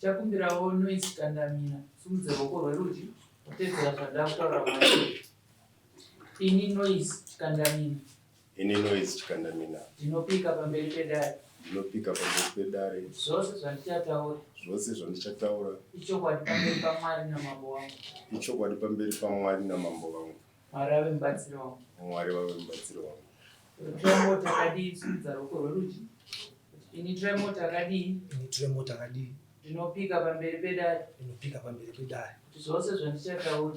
Chakumbirawo noise kandamina simudze ruoko rwerudyi kutedzera zvandakutaura mairi. Ini noise chikandamina ndinopika pamberi pedare zvose zvandichataura ichokwadi pamberi paMwari namambo vangu Mwari ave mubatsiri wangu. Tremo takadii simudza ruoko rwerudyi. Ini tremo takadii ndinopika pamberi pedare zvose zvandichataura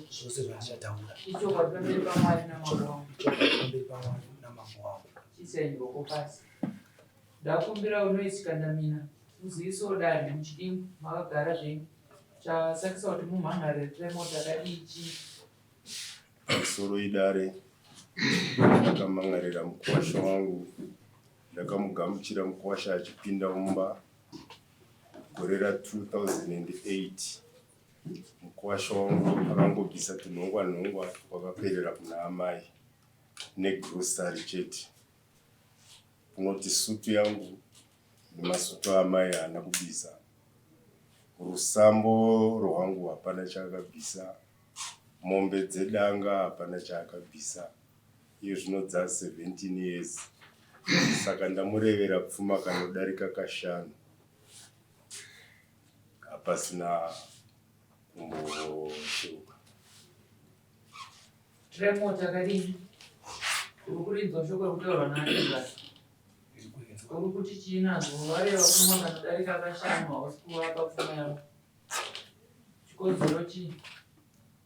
ichokwadi pamberi paMwari namambo wangu. Chiisei ruoko pasi. Ndakumbira unoisikandamina muzivisewo dare muchidii makagara zvenyu. Chasakisa kuti mumhanhare tremo takadii ichi soro idare ndakamangarira mukwasha wangu. Ndakamugamuchira mukwasha achipinda mumba gore ra2008. Mukwasha wangu akangobvisa tunhongwa twakaperera kuna amai negrosari chete. Kunoti sutu yangu nemasutu amai haana kubvisa. Rusambo rwangu hapana chaakabvisa. Mombe dzedanga hapana chaakabvisa. Iyo zvinodza 17 years. Saka ndamurevera pfuma kanodarika kashanu. Hapasina kumboshuka. Tremo takadii urikurinzwa shoko rokutaurwa naAndreas. Urikuti chinazo vareva pfuma kanodarika kashanu hausi kuvapa pfuma yavo. Chikodzero chii?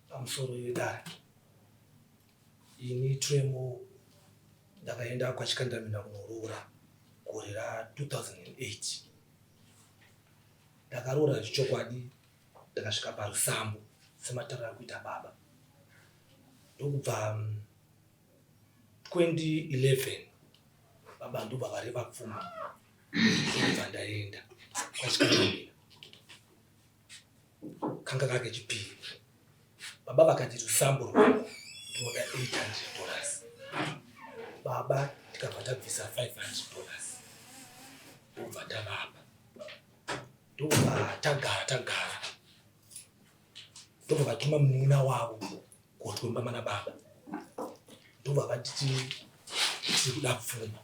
Pamusoro yedare. Ini tremo ndakaenda kwachikandamina kunoroora gore ra2008. Ndakaroora zvichokwadi ndakasvika parusambo sematauriro akuita baba. Ndokubva 2011 baba ndobva vareva pfuma ndobva ndaenda kwachikandamina. Kanga kake chipiri baba vakati rusambo rwangu ndinoda $800. Baba tikabva tabvisa $500 ndobva ndavapa. Ndobva tagara ndobva vatuma munun'una wavo kotomba mana baba. Ndobva vatiti tiri kuda pfuma.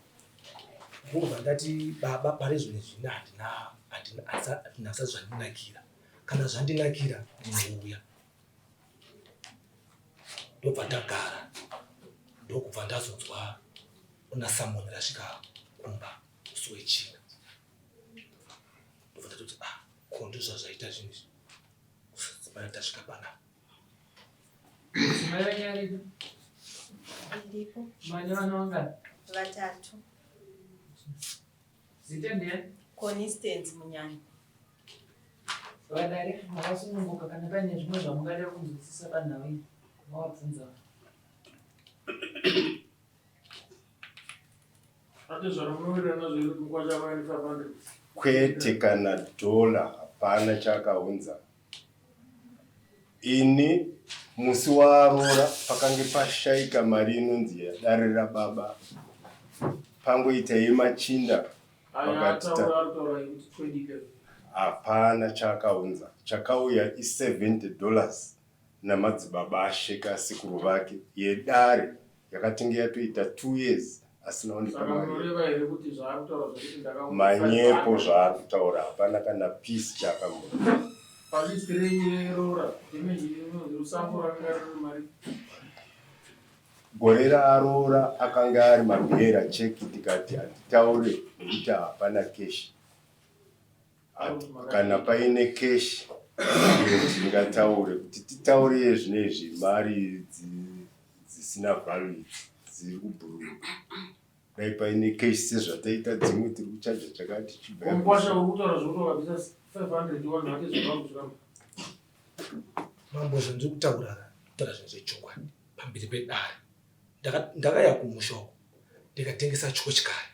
Ndobva ndati baba pari zvino zvino hatina zvandinakira. Kana zvandinakira ndinouya. Ndobva tagara. Ndokubva ndazonzwa una Samoni rasvika kumba musi wechina. Ndobva ndatoti ko ndizvo zvaita zvinhu izvi. Kusadzimayo tasvika panapa. Mudzimai wenyu ariko? Ndiripo. Mane vana vangani? 3. Zita ndiani? Constance Munyanya. Vadare makasununguka kana paine zvimwe zvamungada kunzwisisa panhau iyi mavabvunza. Kwete kana $1 hapana chakaunza. Ini musi waroora pakange pashaika mari inonzi dare rababa. Pangoita yemachinda pakati hapana chakaunza. Chakauya $70 namadzibaba asheka sikuru vake yedare yakatenge yatoita 2 years asina ondipa mari. Manyepo zvaakutaura hapana kana peace chakamboita. Gore raaroora akanga ari mabhera cheki tikati hatitaure nekuti hapana keshi. Kana paine keshi ndingataure kuti titaure zvinezvi mari dzisina value dziri kubhuruka. Dai paine keshi sezvataita dzimwe tiri kuchaja chakati chibaya. Mambo zvandiri kutaura zvinhu zvechokwadi pamberi pedare. Ndakaya kumusha ndikatengesa chochikari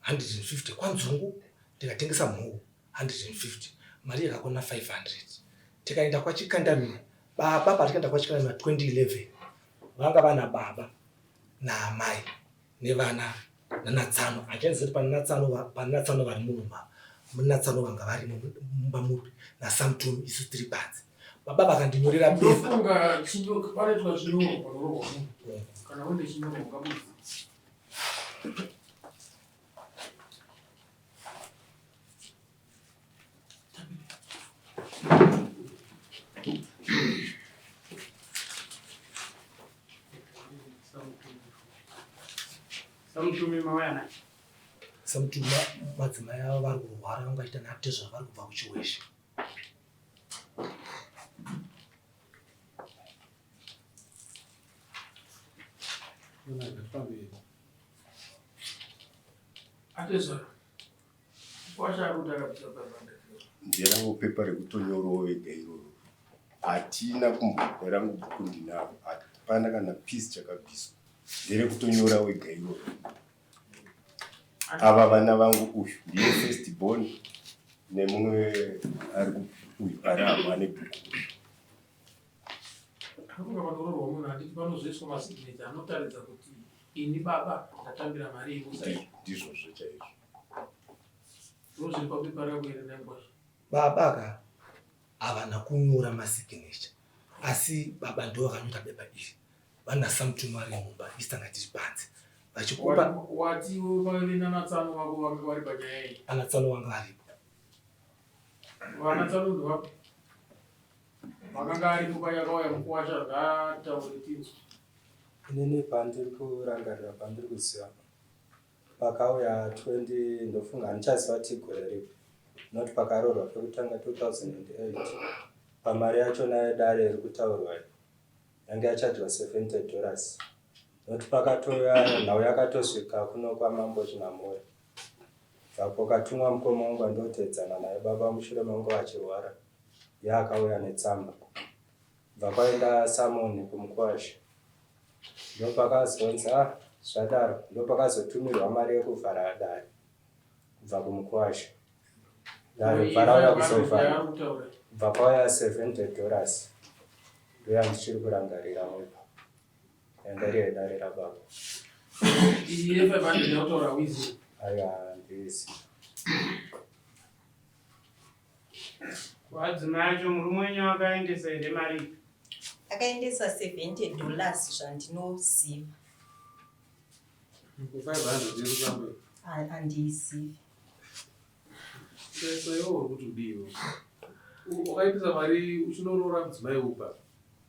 150 kwanzungu, ndikatengesa mhou 150, mari yakakona 500. Tikaenda kwachikandamina. Baba patikaenda kwachikandamina 2011 vanga vana baba naamai nevana nanatsano. Achanzi kuti pananatsano vari munhumba munatsano vanga varimo mumba muri nasamtum isu tiri panze. Baba vakandinyorera befa. Ndofunga chinyoka paretwa zvinyorwa panororwa munhu. Kana une chinyorwa ungabuda. Samtumi mawayana. Samtuma madzimai avo vari kurwara vangaita natezva vari kubva kuchiweshe. Atezva. Washarudara kutsapapanda. Nderangu pepa rekutonyorawo vega iroro. Hatina kumbogara mubhuku ndinavo. Hapana kana pisi chakabviswa. Nderekutonyorawo vega iroro. Ava vana vangu uyu ndiye first born nemumwe ari uyu ari apa ane bhuku. Akunga panororwa munhu handiti panozoiswa masignature anotaridza kuti ini baba ndatambira mari yekusai. Ndizvozvo chaizvo. Ndozviri papepa rako here naingwasha. Baba ka havana kunyora masignature asi baba ndo vakanyora bepa iri. Vana samtum vari mumba isitanga tiri panze. Vachikupa wati vavina natsano wako vanga vari panyaya iyi. anatsano vanga varipo. Vanatsano ndovako. Vakanga aripo paya akauya mukuwasha zvataure tinzwa. Inini pandiri kurangarira pandiri kuziva pakauya 20 ndofunga handichaziva kuti gore ripi noti pakarorwa pekutanga 2008 pamari yacho naedare iri kutaurwa yange yachadwa $70 noti pakatoya nhau yakatosvika kuno kwamambo chinamori vapo katumwa mukoma wangu andotedzana naye baba mushure mangu achirwara yaakauya netsamba vakwaenda Samoni kumukwasha ndopakazonzi zvadaro ndopakazotumirwa mari yekuvhara dare kubva kumukwasha dare vhara kuzovhara kubva kwauya $70 ndoyandichiri kurangarira mupa yandariye dare rababa Iye 500 yautaura wizi. aya ndivisi Wadzimai acho murume wenyu akaendesa here mari? Akaendesa $70 zvandinoziva. 500 iri kambe. Handizivi. Sasa iwo uri kuti udiwo. Wakaitisa mari uchinorora mudzimai upa.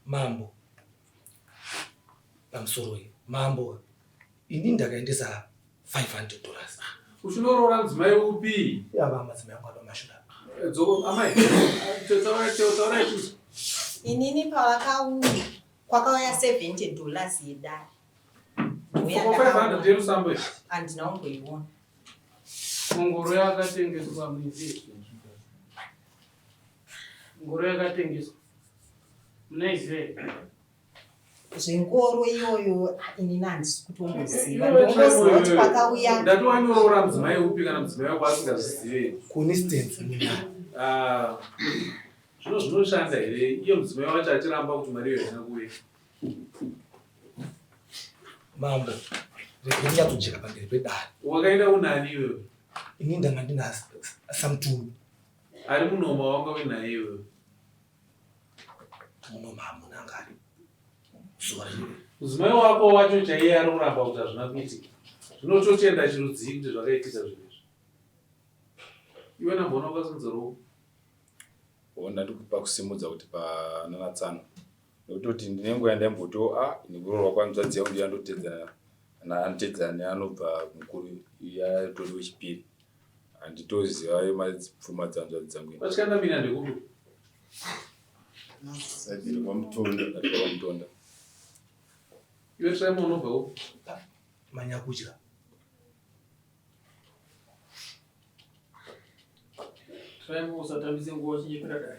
Mambo pamusoro uyu mambo ini ndakaendesa $500. Uchinorora mudzimai upi? Yava madzimai angu adomashura. Amai. Taura ichuzi. Inini pavakauya kwakauya $70 yedare. $500 iri sambe. Handina kungoiona. Ngoro yakatengeswa mwezi. Ngoro yakatengeswa. Munaiziva. Zvengoro iyoyo inini handisi kutongoziva. Ndongoziva kuti kwakauya. Ndatowanyorora mudzimai upi kana mudzimai wako asingazive. Coincidence mina. Zvinoshanda here iyo mudzimai wacho achiramba kuti mari iyo haina kuuya. Mambo rekenyatujeka pamberi pedare. Wakaenda unani iwewe? Ini ndanga ndina samtum. Ari munoma wanga wenaye iwewe? Munoma hamuna ngari. Zuva rimwe. Mudzimai wako wacho chaiye ari kuramba kuti hazvina kuitika. Zvinotochenda chirudzii kuti zvakaitika zvinezvi. Iwe nambona wakasunzirawo? Ndandikupa kusimudza kuti pananatsano nokutoti ndine nguva ndaimboto ndikurorwa kwanzvadzi yangu ndiyandotedzana anotedzana neanobva mukuru yatori wechipiri handitoziva madzipfuma dzanzvadzi dzangu pachikanda mina ndekupi Sadiri kwaMutonda. kwaMutonda. Iwe Simon unobva upi? Manyakudya. Simon usatambise nguva chinyepera dai.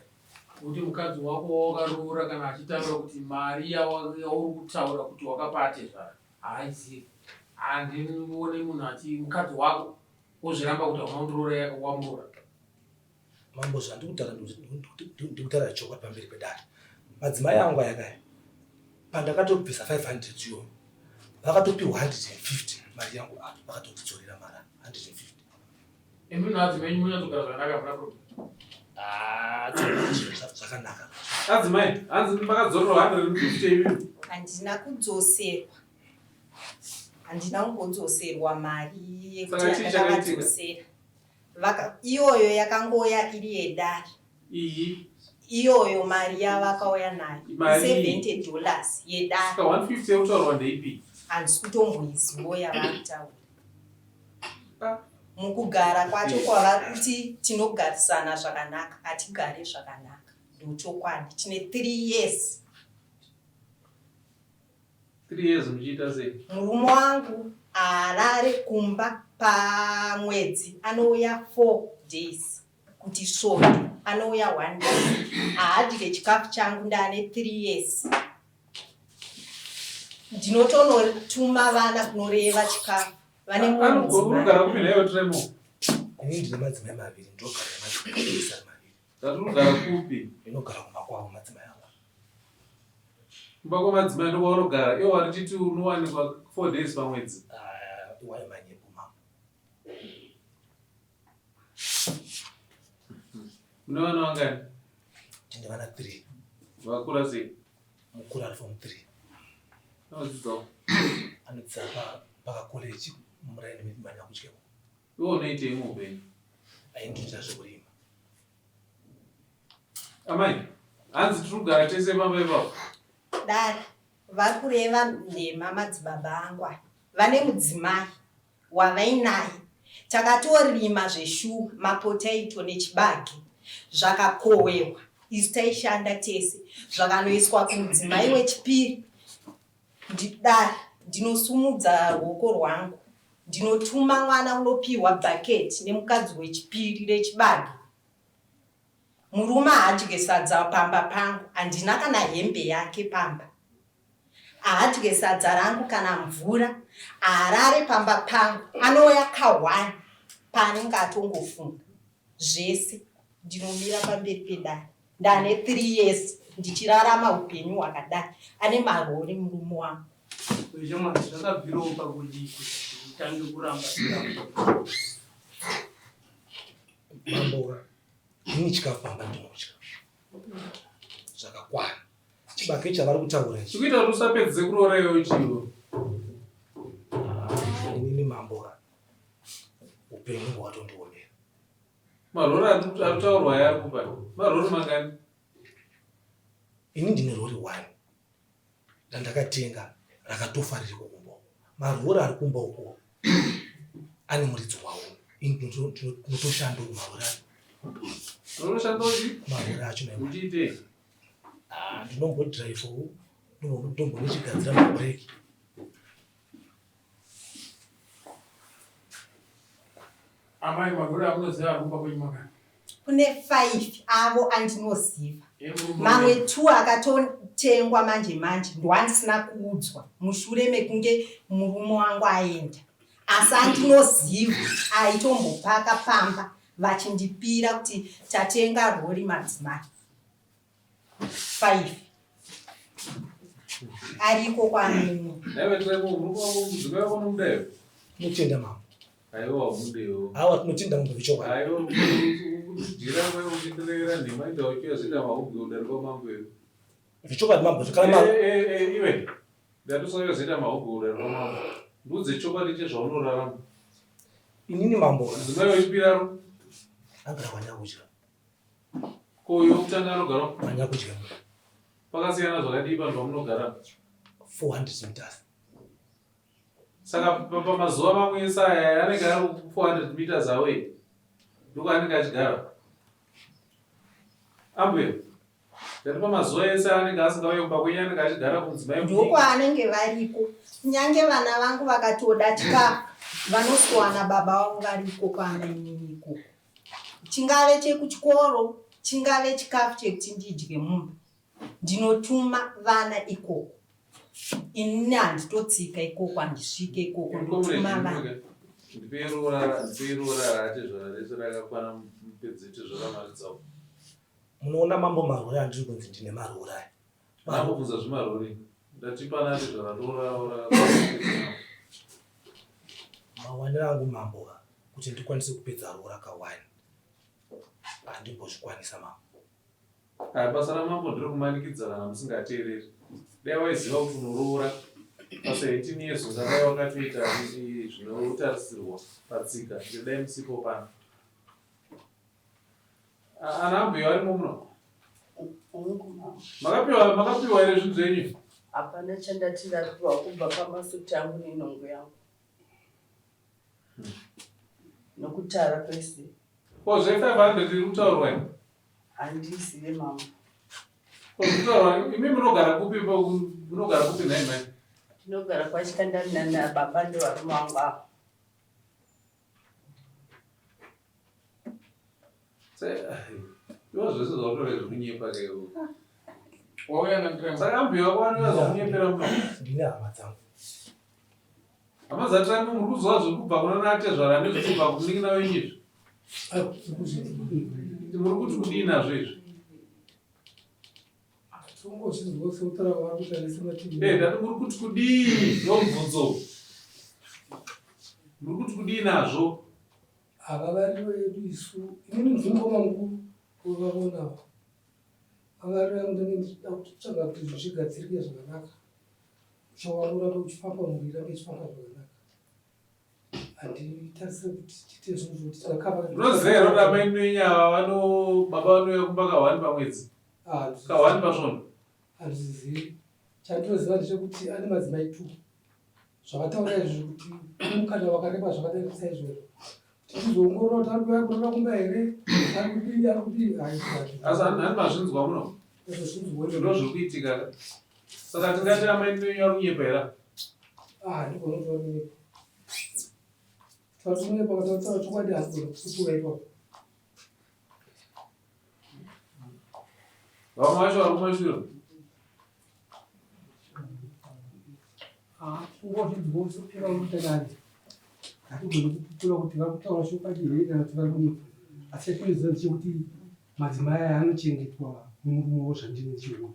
Kuti mukadzi wako wakaroora kana achitaura kuti mari yauri kutaura kuti wakapate zvaro haizivi. Handinoone munhu ati mukadzi wako wozviramba kuti haunondoroora wamuroora. Mambo zvandikutaura ndikutaura chokwadi pamberi pedare. Madzimai angu ayakaya pandakatobvisa 500 iyoyo vakatopiwa 150 mari yangu vakatotidzorera mara 150. Emi nadzimai munyadzogara zvakanaka muna problem. Zvakanaka. Adzimai, hanzi makadzorerwa 150 ivi. Handina kudzoserwa. Handina kumbodzoserwa mari yekuti Saka chii ndakavadzosera. Iyoyo yakangoya iri yedare. Iyi. Iyoyo mari yavakauya nayo. $70 yedare. Saka 150 yekutaurwa ndeipi? Handisi kutomboizivo yavarikutaura. Mukugara kwacho kwava kuti tinogarisana zvakanaka, hatigare zvakanaka. Ndochokwadi, tine 3 years. 3 years muchiita sei? Murume wangu harare kumba pamwedzi, anouya 4 days. Kuti svondo, anouya 1 day. Haadye chikafu changu ndane 3 years. Ndinotonotuma vana kunoreva chikafu. Vane unogara kupi nayo Tremo? Ini ndine madzimai maviri ndogara madzimai maviri. Unogara kupi? Inogara kumakwavo madzimai ava. Kumba kwamadzimai ndokwaunogara. Iwo warichiti unowanikwa 4 days pamwedzi. Iwayo manyepo mama. Mune vana vangani? Tine vana 3. Vakura sei? Mukuru ari form 3. Anodzidzawo? Anodzidza pakakoleji muraini medimanya kutyemo. Iwo unoitei muupenyu? Aindiita zvekurima. Amai, hanzi tiri kugara tese pamba ipapo. Dare, vari kureva nhema madzibaba angu aya. Vane mudzimai wavainaye. Takatorima zveshuwa, mapotaito nechibage. Zvakakohwewa. Isi taishanda tese. Zvakanoiswa kumudzimai wechipiri. Dare, ndinosumudza ruoko rwangu. Ndinotuma mwana unopiwa bhaketi nemukadzi wechipiri rechibage. Murume haadye sadza pamba pangu. Handina kana hembe yake pamba. Haadye sadza rangu kana mvura. Harare pamba pangu. Anouya ka1 paanenge atongofunga. Zvese ndinomira pamberi pedare. Ndane 3 years. Ndichirarama upenyu hwakadai. Ane marori murume wangu. Zvemwana zvakabvirawo pakudii kuti utange kuramba. Mambo, ini chikafu pamba ndinotya. Zvakakwana. Chibage chavari kutaura ichi. Chikuita kuti usapedze kuroora iwe chiwo. Inini mambo, upenyu hwatondiomera. Marori arikutaurwa yari kupa. Marori mangani? Ini ndine rori 1 randakatenga rakatofa riri kukumba. Marori ari kumba uko ane muridzi wawo. Ini ndinotoshanda marori acho. Unoshanda uchi? Marori acho nayo. Uchiite? Ndinombodhiraivhawo, ndombonichigadzira mabhureki. Amai marori amunoziva ari kumba kwenyu makani? Kune 5 avo andinoziva. Mamwe 2 akatotengwa manje manje ndwandisina kuudzwa mushure mekunge murume wangu aenda. Asi andinoziva aitombopaka pamba vachindipira kuti tatenga rori madzimai 5 ariko kwamene. Naiwe Tremo, mudzimai wako nomudayo? Tinotenda mambo. Aiwa mudewo. Hawa tinotenda mambo vichokwadi. Aiwa kujira kwewe uchindirera nhema ita uchiwazvida mahubwe udarikwa mambo iwe. Vichokwadi mambo zvakana mambo. Iwe. Ndatusawazvida mahubwe udarikwa mambo. Ndudze chokwadi chezvaunorarama. Inini mambo. Mudzimai wechipiraro? Agara kwanyakudya. Koyo kutanga anogara? Kwanyakudya. Pakasiyana zvakadii vanhu vamunogara? 400 meters. Saka pamazuva mamwe ese aya anenge ari 400 meters away. Ndiko anenge achigara. Ambuye. Ngati pamazuva ese anenge asingauye kumba kwenyu anenge achigara kumudzimai mudiki. Ndiko anenge variko. Kunyange vana vangu vakatoda chikafu vanoswana baba vavo variko kana inini ikoko. Chingave chekuchikoro, chingave chikafu chekuti ndidye mumba. Ndinotuma vana ikoko. Inini handitotsika ikoko, handisvike ikoko, ndotuma vana. Ndiperora rati zvarese rakakwana mupedzete zvakamaridzawo. Munoona mambo marori andiri kunzi ndine marori aya. Mambokunza zvimarori. Ndatipana ati zvakandoora. Mawanira angu mambo kuti ndikwanise kupedza roho rakawani handimbozvikwanisa mambo. Basa ramambo ndiri kumanikidza kana musingateereri. Dai waiziva kuti unoroora basa 18 years dai wakatoita zvinotarisirwa patsika ndidai musipo pano. Ana ambuya varimo muno? Makapiwa here zvinhu zvenyu? Hapana chandatiratwa kubva pamasuti angu nenhongo yangu nokutara kwese. Zve 500 iri kutaurwa ini? Handizive mama. Kutaurwa imi munogara kupi? Munogara kupi nai mai? Ndinogara kwachikandana nababa ndovarume vangu ava. Iwo zvese zvautore zvekunyepa kaiwo. Wauya nandirema. Saka ambuya wako anoyaza kunyepera muno. Ndine hama dzangu. Hama dzatiramo muri kuziva zviri kubva kuna natezvara nezviri kubva kumunin'ina wenyu izvi? Muri kuti kudii nazvo izvi? Ndati muri kuti kudii nomubvunzo? Muri kuti kudii nazvo? Ava varivo yedu isu inini nzvimbo mangu kuvavonawo avari vangu ndida kutsvaga kuti zvichigadzirike zvakanaka uchawarura uchifamba muviri ange chifamba zvakanaka handitarisire kuti tiite zvinhu zvokuti tikakava Unozero kuti amai nenyava baba vanouya kumba ka1 pamwedzi? Ka1 pasvondo? handizivi. Chandinoziva ndechekuti ane madzimai 2 zvavataura izvi kuti mukana wakareba zvakadai saizvozvo tichizoongorora kuti ari kuuya kurora kumba here ari kudii asi handi mazvinzwa muno ndo zviri kuitika. Saka tingati amai nenyu ari kunyepa here? handigona kuti varinyepa tarikunyepa katautaura chokwadi handigona kusupura ipapo. Vamwe vacho vari kumashure? ungozvidziva usopera unotanani hatigoni kupupura kuti vari kutaura chokwadi here kana kuti vari kunyepa asi chatoziva chekuti madzimai aya anochengetwa nemurumewo zvandinochiona.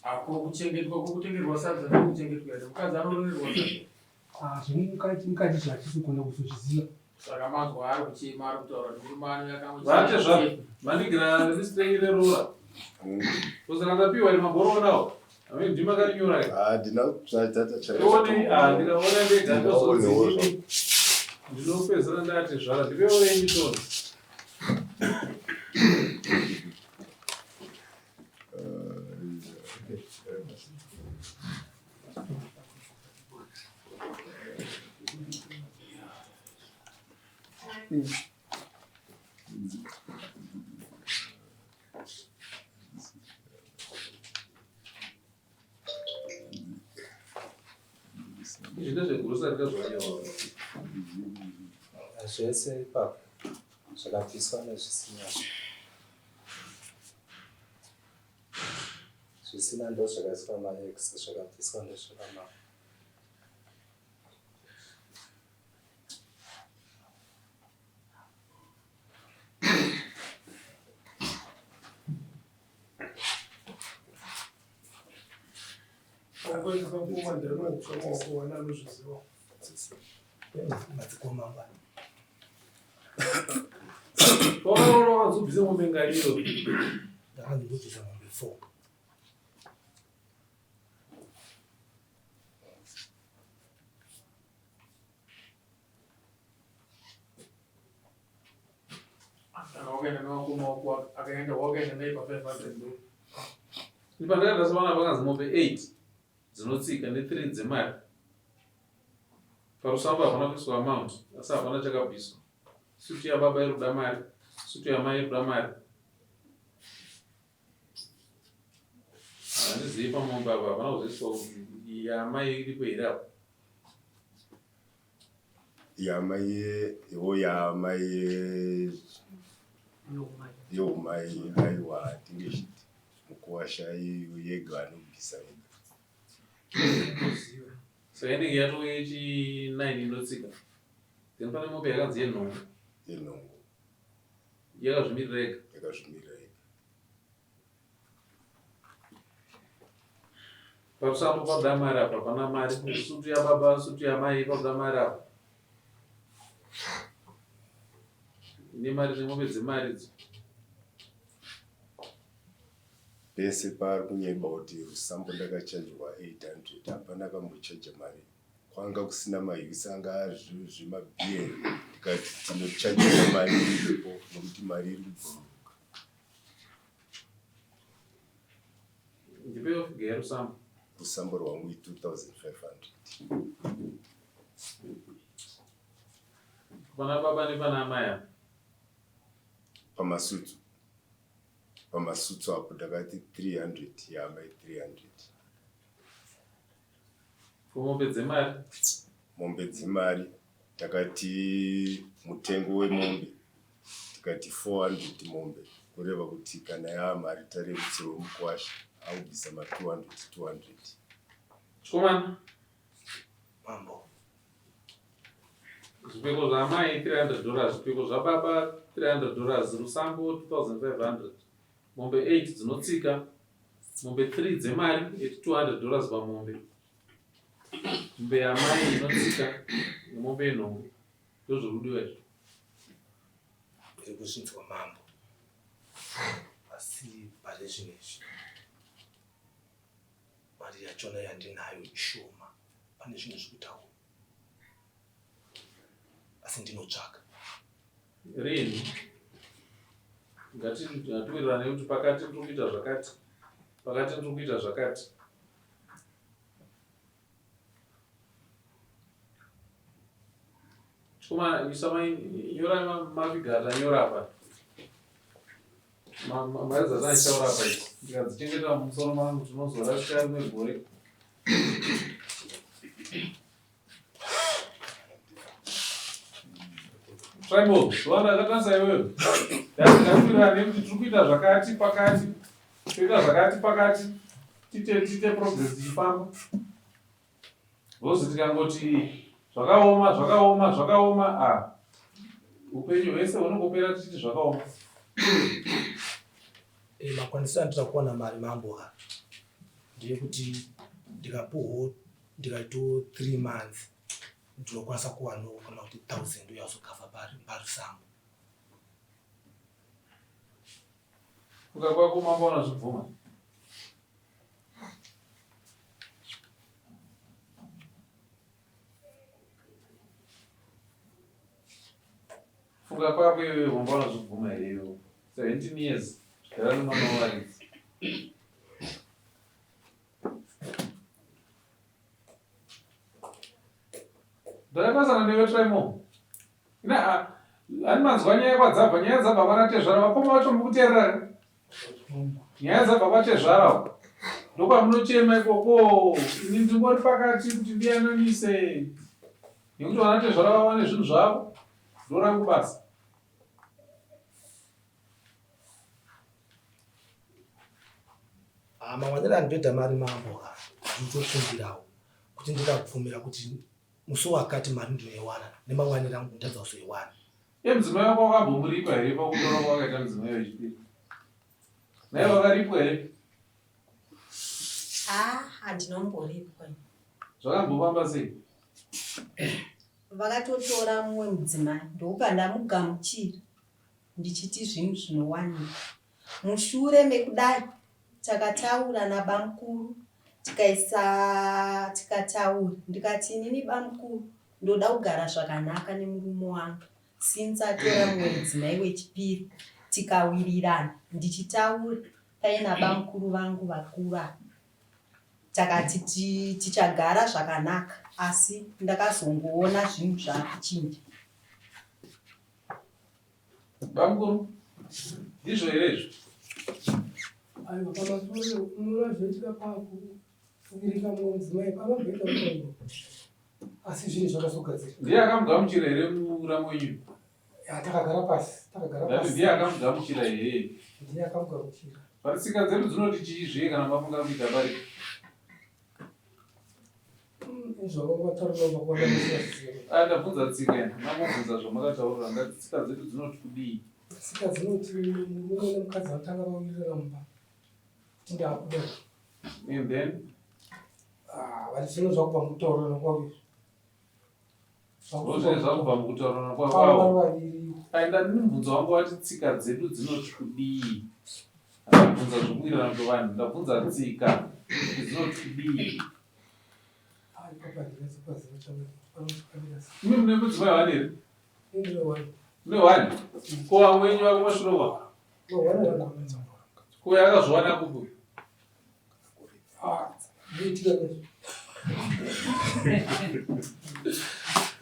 Ako kuchengetwa kwokutengerwa sadza nekuchengetwa here mukadzi anoroverwa sadza? zvemukati zvatisogona kuzozviziva. Saka manzwa ari kuchema ari kutaura kuti murume anouya kamwe Vate zvavo mandigira risitengere rora. Kusaka ndapiwa iri mabhoronawo. Amene ndimakarinyora here? Handina kutsvadzata ndikaona ndega ndozodzi ndinopedzera ndati zvara ndipewo renyu toni. Zvine zvegurusa rikazvanyawa zvese ipapo zvakabviswa nezvisina. Zvisina ndo zvakaiswa max zvakabviswa ndezvakama. Madzikomangwana. Wakaona wakazobvisa mombe ngariyo? Ndakandibvisa mombe 4. wakaenda newako akaenda wakaenda naye pa500 ndo. Ndipandakaenda savana vakanzi mombe 8 dzinotsika ne3 dzemari. Parusamba hapana kuiswa amount asi hapana chakabviswa. Suti yababa iri kuda mari, suti yamai iri kuda mari. Handizivi pamombe apa hapana kuzoiswa kuti yamai iripo here apo. yamai yomai aiwa tingechiti mukuwasha yega anobvisa vega. Saka inenge yatove yechi9 inotsika. Then pane mombe yakanzi yenhongo. Yenhongo Yakazvimirira yega. yakazvimirira yega. Parusambo pabuda mari apa pana mari. Sutu ya baba, sutu ya mai pabuda mari apa. Ine mari nemombe dzemari idzo. pese pari kunyemba kuti Rusambo ndakachanjwa 800 hapana kambochaja mari kwanga kusina mahivisi anga zvimabhiyeni tikati tinochajira mari iripo nokuti mari iri kubhururuka. Ndipewo figa yeRusambo. Rusambo rwangu 2500 Pana baba nepana mai apa. pamasutsu apo ndakati 300 yamai 300. Mombe dzemari. Mombe dzemari takati mutengo wemombe tikati 400 mombe kureva kuti kana yaamari tarerutsiro mukwasha aubvisa ma 200. Chikomana. Mambo. Zvipfeko zvamai $300, zvipfeko zvababa $300, Rusambo 2500. Mombe 8 dzinotsika, mombe 3 dzemari $200 pamombe. Mombe yamai inotsika nemombe yenhongo. Ndozvo kudiwa izvo. Ndiri kuzvinzwa mambo. Asi pari zvinezvi mari yachona yandinayo ishoma. Pane zvinhu zvekutaura. Asi ndinotsvaka. Rini. Ngatiwirirane kuti pakati ndiri kuita zvakati. Pakati ndiri kuita zvakati. Chikoma isamai nyora mafiga atanyora apa. Mari dzatanichaura apa idzi. Ndikadzichengeta mumusoro mangu tinozorasika rimwe gore. Tribal, Rwanda akatansa iwewe. Ndatiwirirane kuti tiri kuita zvakati pakati. Toita zvakati pakati. Tite progress ichifamba. Rozi tikangoti zvakaoma, upenyu hwese hunongopera tichiti zvakaoma. Makwanisiro andira kuwana mari mambo ha. Ndiye kuti ndikapuhwo ndikaito 3 months ndinokwanisa kuwanawo kana kuti 1000 uyazokhavha paRusambo. Ukakwako mambo unazvibvuma. Funga kwako iwewe mambo unazvibvuma here. 17 years. Zvigara nemwana wawaridzi. Ndakapasana newe Traimo. Ani manzwa nyaya kwadzabva, nyaya dzabva pana Tezvara, vakoma vacho mukuteerera. Nyaya dzabva kwaTezvara. Ndopamunochema ikoko, ini ndingori pakati kuti ndiyananise. Nekuti vana Tezvara vawane zvinhu zvavo. Ndorangu basa. Mawanira andinoita mari mambo ha. Ndinokumbirawo kuti ndingabvumira kuti musi wakati mari ndinoiwana nemawanira angu ndadza kuzoiwana. Mudzimai wako wakambomuripa here pakutora kwakaita mudzimai wechipiri? Naye wakaripwa here? Handinomboripwa. Zvakambofamba sei? Vakatotora mumwe mudzimai ndokupa ndamugamuchira ndichiti zvinhu zvinowanika. Mushure mekudai takataura nabamukuru tikataura ndikati inini bamukuru ndoda kugara zvakanaka nemurume wangu since atora mumwe mudzimai wechipiri tikawirirana ndichitaura paina bamukuru vangu vakuru takati tichagara zvakanaka asi ndakazongoona zvinhu zvakuchinja. Bamukuru ndizvo here izvo? Aiwa pamasoro unoona zvoitika pakufukirika mumwe mudzimai pamabveta mutombo. Asi zvinhu zvakazogadzira. Ndiye akamugamuchira here muramo wenyu? Takagara pasi. Ndiye akamugamuchira here? Ndiye akamugamuchira. Patsika dzedu dzinoti chiizve kana mafunga kuita pari? Ndabvunza tsika ina, mamubvunza zvamakataurira ngati tsika dzedu dzinoti kudii? Tsika dzinoti murume nemukadzi vanotanga vawirirana mumba kuti ndakuda. And then vachino zvakubva mukutaurana kwavo Zvozve zvakubva mukutaurana kwavo kwavo. vaviri. Ndandini mubvunzo wangu wati tsika dzedu dzinoti kudii. Ndabvunza zvokuwirirana kwavanhu, ndabvunza tsika dzinoti kudii. Imi mune mudzimai wani here? Mune wani? Ko vamwe wenyu vako mashurowa? Ko yakazviwana kupi?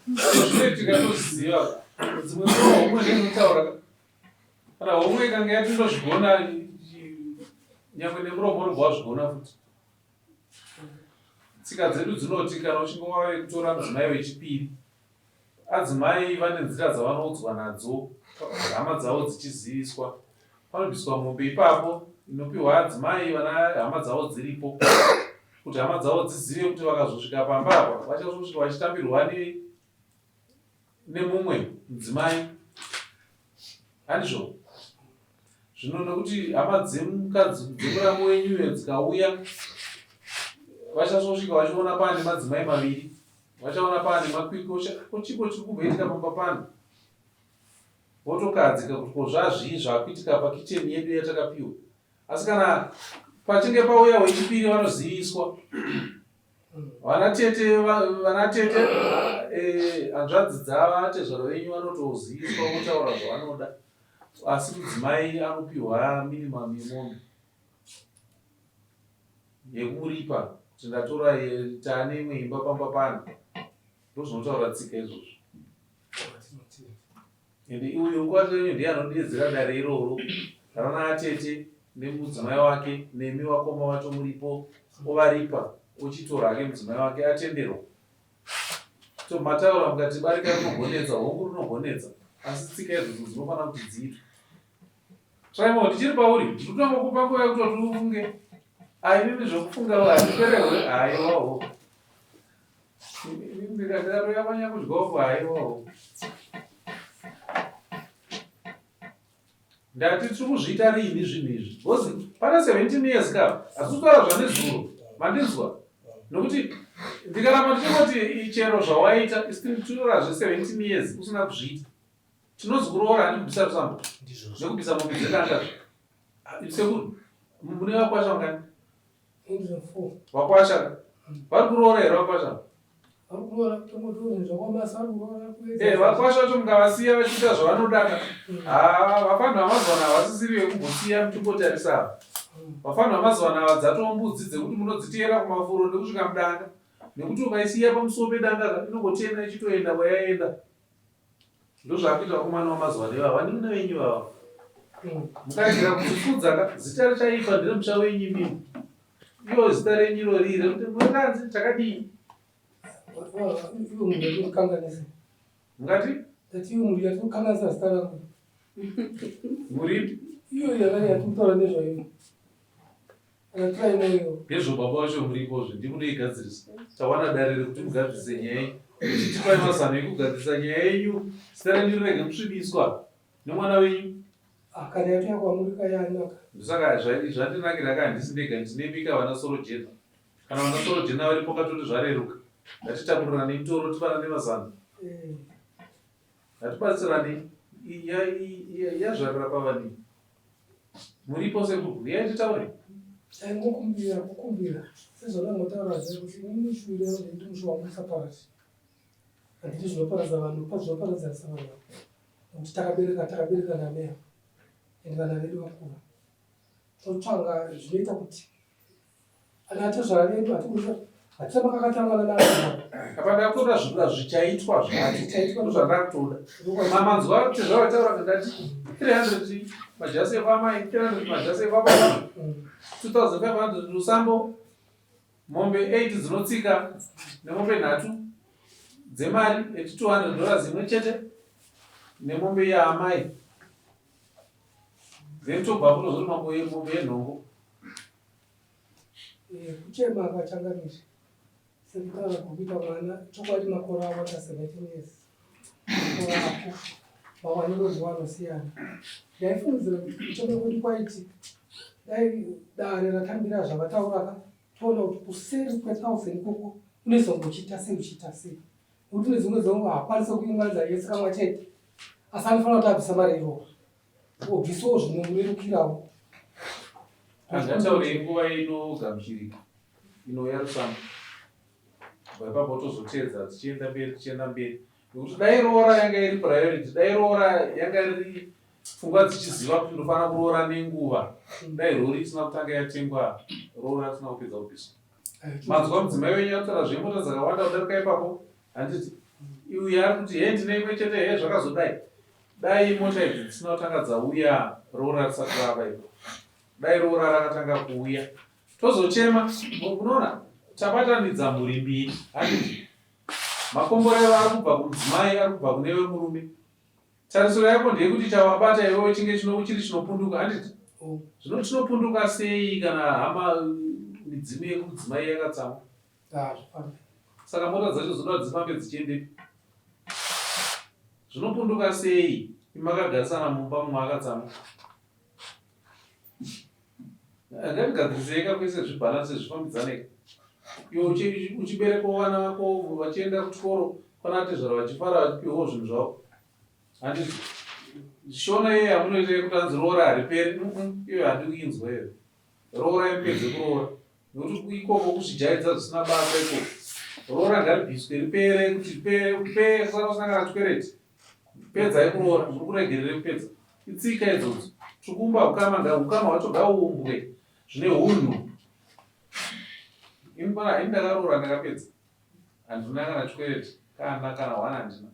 Zvinoitika toziva. Dzimwe nguva homwe ndinotaura. Kana homwe ikanga yatindozvigona nyangwe nemuromo unobva wazvigona futi. Tsika dzedu dzinoti kana uchinge wave kutora mudzimai wechipiri, adzimai vane nzira dzavanoudzwa nadzo, hama dzavo dzichiziviswa. Panobviswa mombe ipapo inopiwa adzimai vana hama dzavo dziripo, kuti hama dzavo dzizive kuti vakazosvika pamba apa vachazosvika vachitambirwa nemumwe mudzimai. Handizvo? Zvino nokuti hama dzemurambo wenyuyo dzikauya, vachazosvika vachiona pane madzimai maviri, vachaona pane makwikwi, chipo chiri kumboitika pamba pano. Votokadzika kuti ko zvazvii zvakuitika pakicheni yedu yatakapiwa. Asi kana pachinge pauya wechipiri vanoziviswa. Vana tete hanzvadzi dzavatezvaro venyu vanotoziviswa votaura zvavanoda. Asi mudzimai anopiwa minimum yemombe yekumuripa kuti ndatora taane imwe imba pamba pano. Ndozvinotaura tsika izvozvo. Ende uyu nguva zvenyu ndiye anodedzera dare iroro rana atete nemudzimai wake nemi wakoma wacho muripo, ovaripa uchitora hake mudzimai wake atenderwa. To mataura mukati barika rinogonedza, hongu rinogonedza, asi tsika izvozvo dzinofanira kuti dziitwe. Simon, ndichiri pauri, ndinotongokupa nguva yekutoti ufunge. Inini zvokufunga handiperehwe, haiwawo. Ndikatoya panyakudyawo haiwawo. Ndati tiri kuzviita riini zvinhu izvi? Because pana 17 years ka, asi kutaura zvanezuro, mandinzwa. Nokuti ndikaramba ndichingoti chero zvawaita, tinotorazve 17 years usina kuzviita. Tinozokuroora handikubvisa rusamba. Nekubvisa mombe dzedanga. Sekuru, mune vakwasha ngani? Vakwasha? Vari kuroora here vakwasha? Vakwasha vacho mukavasiya vachiita zvavanodaka. Vafanhu vamazuva ava vasisiri vekumbosiya muchimbotarisa. Vafanhu vamazuva ava dzatombudzi dzekuti munodziteera kumafuro nekusvika mudanga. Nekuti ukaisiya pamusuwo pedanga inongotena ichitoenda kwayaenda. Ndozvakuita vakomana vamazuva ava ndimuna venyu vava. Mukaitira kutifudza zita richaipa ndiri musha wenyu imimi. Ivo zita renyu iro rire kuti mwekanzi takadii. Ngati? Muripi? Ndezvo baba vacho muripozve ndimunoigadzirisa. Tawana dare rekuti mugadzise nyaya iyi. Tipai mazano ekugadzirisa nyaya yenyu. Zita renyu rirege kusvibiswa nemwana wenyu. Kana yatoya kwamurika yanaka. Ndosaka zvandinakira ka handisi ndega ndinemika vana Sorojena. Kana vana Sorojena varipo katoti zvareruka. Ngatitapurirane mitoro tipanane mazano. Ngatibatsirane yazvarira pavani. Muripo sekuru, uyai titaure. Kukumbira. Sezvona ngotaura kuti inini shuviro ndi mushwangusa parati. Handiti zvinoparadza vanhu, pazvinoparadza vanhu. Kuti takabereka nameya. Vana vedu vakura. Totsvanga zvinoita kuti ana atozvara vedu hatisama kakatangana navo. Apana kutoda zvinhu zvichaitwa zvandatoda. Mamanzwa kuti zvavataura ndati 300 majasi evamai, 300 majasi evababa, 2500 rusambo, mombe 8 dzinotsika nemombe 3 dzemari $200 imwe chete nemombe yaamai. Then tobva kunozoti mombe yenhongo. Kuchema akachanganisha. Sekutaura kuita mwana chokwadi makore avo 17 years. Mawaniro zvanosiyana. Ndaifungidzira kuti kuchema kuti kwaiti dai dare ratambira zvavatauraka toona kuti kuseri kwe1000 ikoko unezongochita sei uchita sei, nokuti nezvimwe dzongo haakwanisa kuunganidza yese kamwe chete, asi anofanira kuti abvisa mari irovo obvisawo zvinomurerukirawo. Angataurei nguva inogamuchirika inouya Rusamba, kubva ipapo tozoteedza tichienda mberi nokuti dai roora yanga iri priority, dai roora yanga iri pfungwa dzichiziva kuti ndofanira kuroora nenguva, dai rori isina kutanga yatengwa, roora asina kupedza kubviswa. Manzwa mudzimai wenyu ataura zvemota dzakawanda kudarika ipapo, handiti uyu ari kuti he ndine imwe chete he zvakazodai, dai mota idzi dzisina kutanga dzauya roora risati rava ipo, dai roora rakatanga kuuya tozochema. Unoona tabatanidza mhuri mbiri, handiti makomborero ari kubva kumudzimai ari kubva kune wemurume. Tarisiro yako ndeyekuti chawabata iwewe chinge chiri chinopunduka, handiti zvino chinopunduka sei kana hama midzimu yekudzimai yakatsamwa? Saka mota dzacho zoda dzifambe dzichiende zvinopunduka sei makagarisana mumba mwakatsamwa? Ngatigadzirisei kwese zvibhalansi zvifambidzane. Iwe uchibereka vana vako vachienda kuchikoro pana tezvara vachifara vachipiwawo zvinhu zvavo, handiti shona iye hamunoita kutanzi roora hariperi. Iyo handiri kuinzwa iyo roora ipedze kuroora, nokuti ikoko kuzvijaidza zvisina basa ikoko. Roora ngaribviswe ripere, kuti kusangana chikwereti pedzai kuroora, muri kuregerere kupedza itsika idzodzo. Tukumba ukama hwacho ngauumbwe zvine hunhu. Ini ndakaroora ndakapedza, handina kana chikwereti kana wana handina,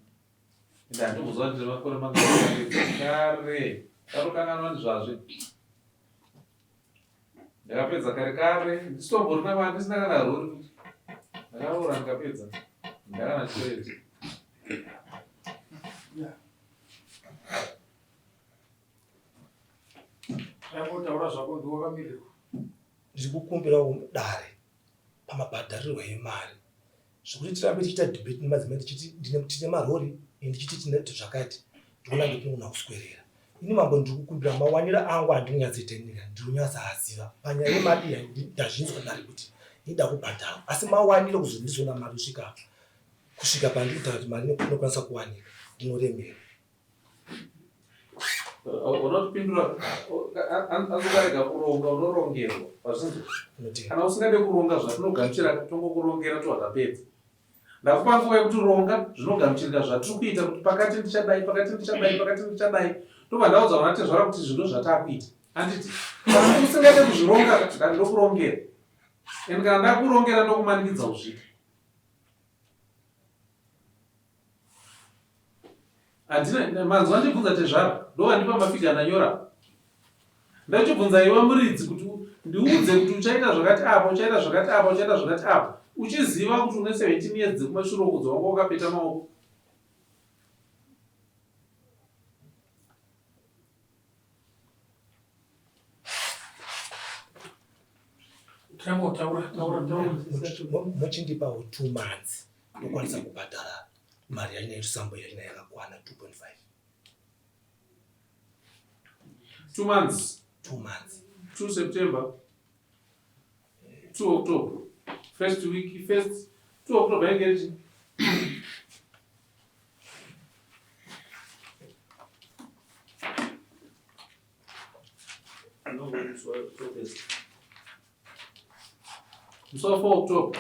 ende handikuziva kuti ndine makore mangapedza kare, tarokanganwa ndizvazve ndakapedza kare ndisitomborina handisina kana rori kuti ndakaroora ndikapedza ndakana chikwereti. Taura zvako ndiwakamirirwa. Ndiri kukumbirawo dare pamabhadharirwo emari zvokuti tirambe tichiita dhibheti nemadzimai tichiti tine marori ndichiti tine zvakati ndikuona ndinogona kuswerera. Ini mambo ndiri kukumbira mawanira angu andinonyatsoitenera ndinonyatsoaziva panyaya yemari ndazvinzwa dare kuti inoda kubhadharwa, asi mawanire kuzondizoona mari kusvika pandikuita kuti mari inokwanisa kuwanika ndinoremera. Unotipindura azokarega kuronga unorongerwa pazvinzi kana usingade kuronga zvatinogamuchira tongokurongera towakapedza. Ndakupa nguva yekuti ronga zvinogamuchirika zvatiri kuita kuti pakati ndichadai tobva ndaudza vanatezvara kuti zvinhu zvatakuita, handiti kana usingade kuzvironga kuti ndokurongera, ende kana ndakurongera ndokumanikidza uzvita. Handina manzwa ndibvunza tezvara ndovandipa mafiga ndanyora. Ndachibvunza iwe muridzi kuti ndiudze kuti uchaita zvakati apa, uchaita zvakati apa, uchaita zvakati apa, uchiziva kuti une 17 years dzekumashure kudzo wanga wakapeta maoko. Mochindipawo 2 months ndokwanisa kubhadhara mari yaina yerusambo yaina yakakwana 2.5. 2 months, 2 September, 2 October, first week, 2 October engage. So 4 October.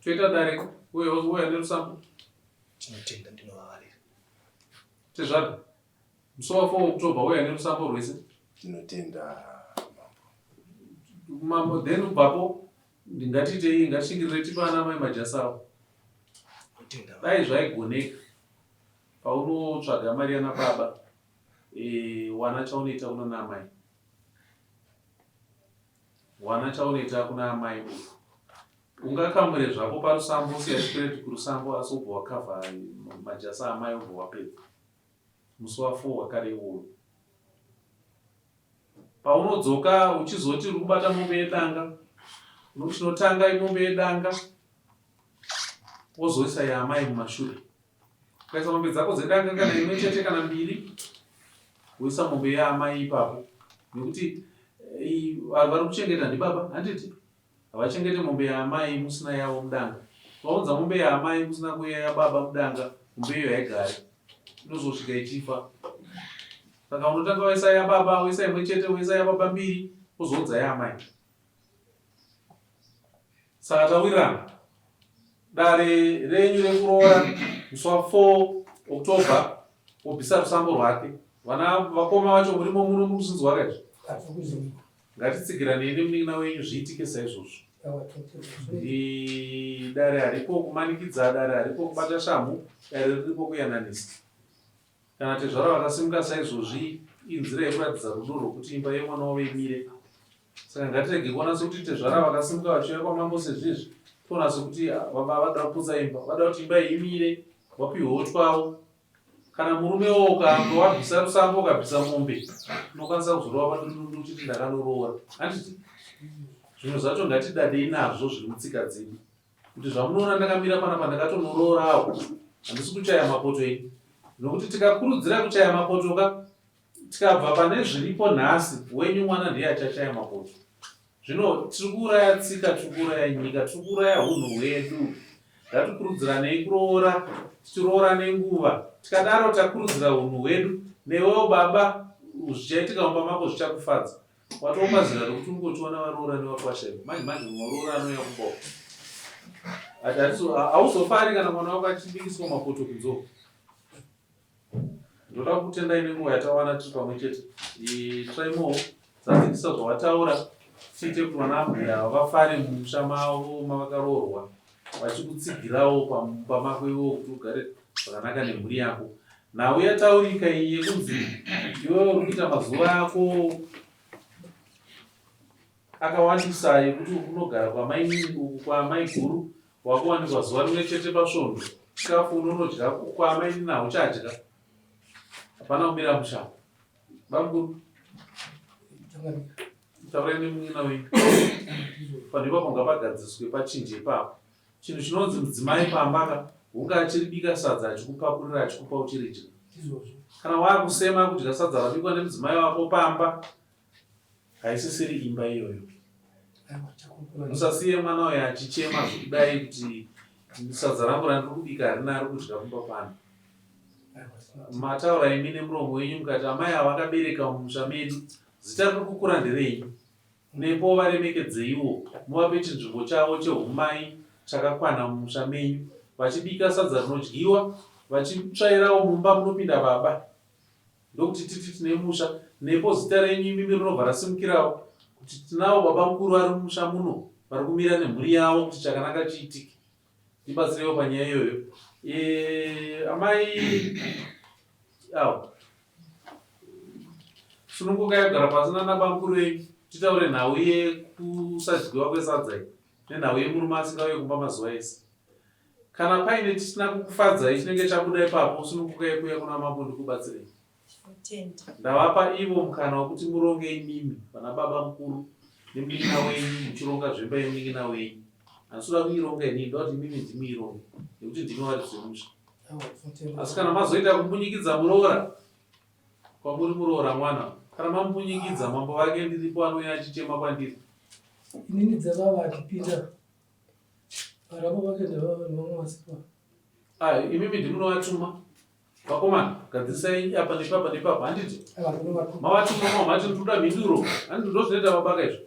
Twitter direct, we are some. Tinotenda ndinovavarira. Tezvada. Musi wa 4 October we are some rwese. Tinotenda mambo. Then ubvapo ndingatitei ngashingirire tipa ana mai majasawo. Dai zvaigoneka paunotsvaga mari yana baba wana chaunoita kuna namai, wana chaunoita kuna amai, ungakamure zvako parusambo usiya chikwereti kurusambo asi ubva wakavha majasa amai ubva wapedza. Musi wa 4 wakare iwoyo paunodzoka uchizoti uri kubata mombe yedanga, chinotanga imombe yedanga wozoisa yaamai mumashure. Ukaisa mombe dzako dzedanga kana imwe chete kana mbiri, woisa mombe yaamai ipapo, nekuti vari kuchengeta ndibaba handiti havachengete mombe yaamai musina yavo mudanga. Vaunza mombe yaamai musina kuya yababa mudanga, mombe iyo haigari inozosvika ichifa. Saka unotanga waisa yababa, waisa imwe chete, waisa yababa mbiri, wozoudza yaamai. Saka tawirirana dare renyu rekuroora musi wa4 October wobvisa rusambo rwake. Vana vakoma vacho murimo muno murusinzi rwakaizvo. Ngatitsigiranei nemunin'ina wenyu zviitike saizvozvo. Dare haripo kumanikidza, dare haripo kubata shamhu, dare riripo kuyananisa. Kana tezvara vakasimuka saizvozvi inzira yekuratidza rudo rwokuti imba yemwana wavo imire. Saka ngatirege kuona sekuti tezvara vakasimuka vachiuya kwamambo sezvizvi toona sekuti vada kuputsa imba, vada kuti imba imire, vapiwewo twavo. Kana murumewo ukanga wabvisa rusambo ukabvisa mombe, unokwanisa kuzorova padundundu uchiti ndakanoroora. Handiti zvinhu zvacho ngatidadei nazvo zviri mutsika dzedu. Kuti zvamunoona ndakamira panapa ndakatonororawo, handisi kuchaya mapoto enyu. Nokuti tikakurudzira kuchaya mapotoka, tikabva pane zviripo nhasi, wenyu mwana ndiye achachaya mapoto. Zvino tiri kuuraya tsika, tiri kuuraya nyika, tiri kuuraya hunhu hwedu. Ngatikurudziranei kuroora, tichiroora nenguva. Tikadaro takurudzira hunhu hwedu, newewo baba zvichaitika mumba mako zvichakufadza. Watopa zira rokuti ungotiona varoora nevakwasheva. Manje unoroora anouya kumbawo. Hauzofari kana mwana wako achibikiswa mapoto kunzou. Ndoda kutendai nenguva yatawana tiri pamwe chete. Tsaimowo dzadzikisa zvawataura, tiite kuti vana vafare mumusha mavo mavakaroorwa, vachikutsigirawo pamumba mako iwo kuti ugare zvakanaka nemhuri yako. Nhau yataurika iyi yekunzi iwewe uri kuita mazuva ako akawandisa yekuti unogara kwamai guru, wakuwanikwa zuva rimwe chete pasvondo, chikafu unonodya kwamai nina uchadya, hapana kumira mushango. Bamguru taurai nemunin'ina wenyu panhu ipapo ngapagadziswe pachinje ipapo. Chinhu chinonzi mudzimai pambaka hunge achiribika sadza achikupapurira achikupa uchiridya. Kana waakusema kudya sadza rabikwa nemudzimai wako pamba, haisisiri imba iyoyo. Musasiye mwana uyo achichema zvokudai kuti sadza rangu randiri kubika harina ari kudya kumba pano. Mataura imi nemuromo wenyu mukati amai avakabereka mumusha medu, zita riri kukura nderenyu. Nepo varemekedzeiwo, muvape chinzvimbo chavo cheumai chakakwana mumusha menyu, vachibika sadza rinodyiwa, vachitsvairawo mumba munopinda baba. Ndokuti titi tine musha, nepo zita renyu imimi rinobva rasimukirawo, kuti tinawo baba mukuru vari mumusha muno, vari kumira nemhuri yavo kuti chakanaka chiitike. Tibatsirewo panyaya iyoyo. Amai awo sunungukai kugara pasi nanaba mukuru wenyu, titaure nhau yekusadyiwa kwesadza iyi nenhau yemurume asingauye kumba mazuva ese. Kana paine tisina kukufadzai chinenge chabuda ipapo, sunungukai kuuya kuna mambo ndikubatsirei. Ndavapa ivo mukana wekuti muronge imimi vana baba mukuru nemunin'ina wenyu, muchironga zvimba yemunin'ina wenyu. Handisuda kuironga inini, ndoda kuti imimi ndimuironge nekuti ndimi varidzi vemusha. Asi kana mazoita kumunyikidza muroora, kwamuri muroora mwana, kana mamupunyikidza mambo wake ndiripo anouya achichema kwandiri. Inini dzavava achipinda parabo vake ndavava nevamwe vasikwa. Imimi ndimunovatuma. Vakomana, gadzisai apa nepapa nepapa, handiti? Mavatuma mati ndoda mhinduro, handiti ndozvinoita baba izvo.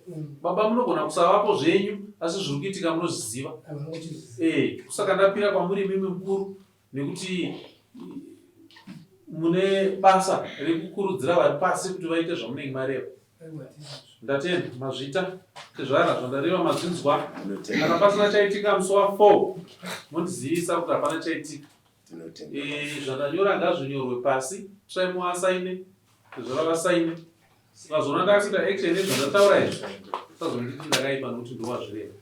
Baba munogona kusavapo zvenyu, asi zviri kuitika munozviziva. Kusaka ndapira kwamuri imimi mukuru, nekuti mune basa rekukurudzira vari pasi kuti vaite zvamunenge mareva. Ndatenda mazvita tezvara zvandareva mazvinzwa. Kana pasina chaitika musi wa4 mondizivisa kuti hapana chaitika. Zvandanyora ngazvinyorwe pasi, tsvai muasaine tezvara vasaine. Vazoona ndakaita action ezvandataura izvi, sazonditi ndakaipa nokuti ndovazvireva.